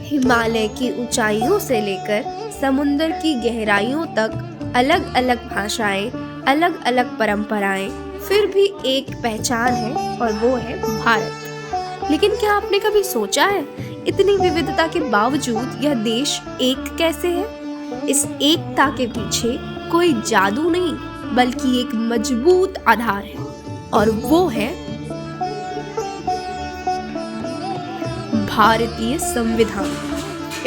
हिमालय की ऊंचाइयों से लेकर समुद्र की गहराइयों तक अलग अलग भाषाएं, अलग अलग परंपराएं, फिर भी एक पहचान है और वो है भारत। लेकिन क्या आपने कभी सोचा है इतनी विविधता के बावजूद यह देश एक कैसे है? इस एकता के पीछे कोई जादू नहीं बल्कि एक मजबूत आधार है और वो है भारतीय संविधान,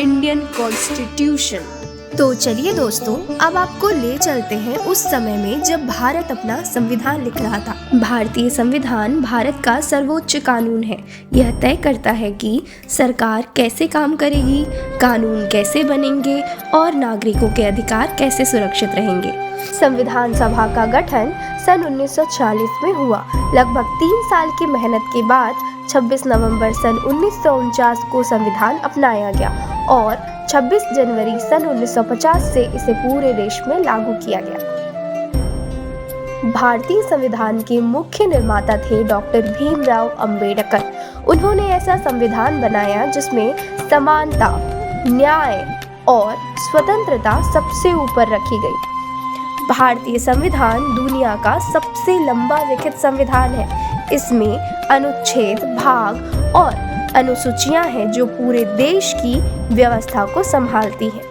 इंडियन कॉन्स्टिट्यूशन। तो चलिए दोस्तों, अब आपको ले चलते हैं उस समय में जब भारत अपना संविधान लिख रहा था। भारतीय संविधान भारत का सर्वोच्च कानून है। यह तय करता है कि सरकार कैसे काम करेगी, कानून कैसे बनेंगे और नागरिकों के अधिकार कैसे सुरक्षित रहेंगे। संविधान सभा का गठन सन 1940 में हुआ। लगभग 3 साल की मेहनत के बाद 26 नवंबर सन 1949 को संविधान अपनाया गया और 26 जनवरी सन 1950 से इसे पूरे देश में लागू किया गया। भारतीय संविधान के मुख्य निर्माता थे डॉक्टर भीमराव अंबेडकर। उन्होंने ऐसा संविधान बनाया जिसमें समानता, न्याय और स्वतंत्रता सबसे ऊपर रखी गई। भारतीय संविधान दुनिया का सबसे लंबा लिखित संविधान है। इसमें अनुच्छेद, भाग और अनुसूचियां हैं जो पूरे देश की व्यवस्था को संभालती हैं।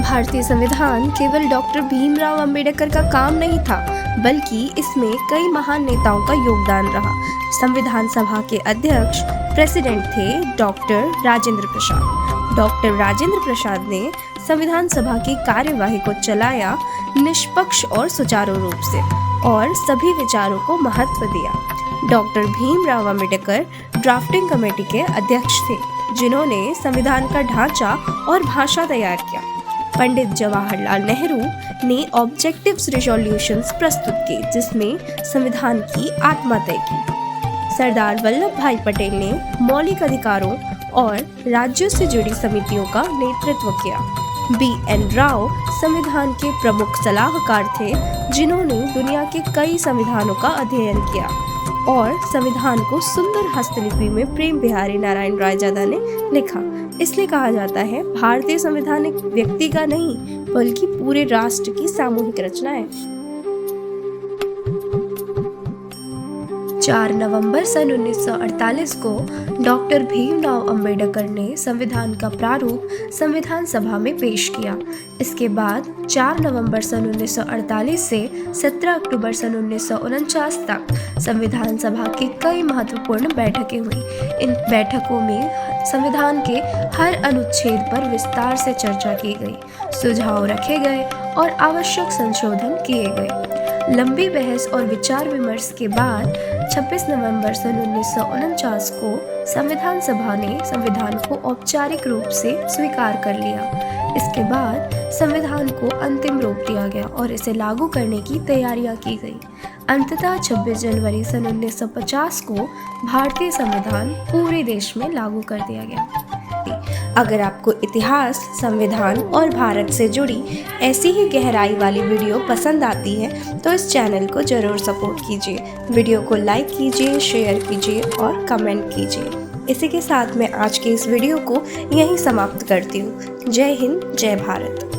भारतीय संविधान केवल डॉक्टर भीमराव अंबेडकर का काम नहीं था, बल्कि इसमें कई महान नेताओं का योगदान रहा। संविधान सभा के अध्यक्ष प्रेसिडेंट थे डॉक्टर राजेंद्र प्रसाद। डॉक्टर राजेंद्र प्रसाद ने संविधान सभा की कार्यवाही को चलाया निष्पक्ष और सुचारू रूप से और सभी विचारों को महत्व दिया। Doctor Bhimrao Ambedkar drafting committee के अध्यक्ष थे, जिन्होंने संविधान का ढांचा और भाषा तैयार किया। पंडित जवाहरलाल नेहरू ने ऑब्जेक्टिव्स रिजोल्यूशंस प्रस्तुत किए, जिसमें संविधान की आत्मा तय की। सरदार वल्लभ भाई पटेल ने मौलिक अधिकारों और राज्यों से जुड़ी समितियों का नेतृत्व किया। B.N. राव संविधान के प्रमुख सलाहकार थे, जिन्होंने दुनिया के कई संविधानों का अध्ययन किया और संविधान को सुंदर हस्तलिपि में प्रेम बिहारी नारायण रायजादा ने लिखा। इसलिए कहा जाता है भारतीय संविधान एक व्यक्ति का नहीं बल्कि पूरे राष्ट्र की सामूहिक रचना है। 4 नवंबर सन 1948 को डॉक्टर भीमराव अंबेडकर ने संविधान का प्रारूप संविधान सभा में पेश किया। इसके बाद 4 नवंबर सन 1948 से 17 अक्टूबर सन 1949 तक संविधान सभा की कई महत्वपूर्ण बैठकें हुई। इन बैठकों में संविधान के हर अनुच्छेद पर विस्तार से चर्चा की गई, सुझाव रखे गए और आवश्यक संशोधन किए गए। लंबी बहस और विचार विमर्श के बाद 26 नवंबर सन 1949 को संविधान सभा ने संविधान को औपचारिक रूप से स्वीकार कर लिया। इसके बाद संविधान को अंतिम रूप दिया गया और इसे लागू करने की तैयारियां की गई। अंततः 26 जनवरी सन 1950 को भारतीय संविधान पूरे देश में लागू कर दिया गया। अगर आपको इतिहास, संविधान और भारत से जुड़ी ऐसी ही गहराई वाली वीडियो पसंद आती है तो इस चैनल को जरूर सपोर्ट कीजिए। वीडियो को लाइक कीजिए, शेयर कीजिए और कमेंट कीजिए। इसी के साथ मैं आज के इस वीडियो को यहीं समाप्त करती हूँ। जय हिंद, जय भारत।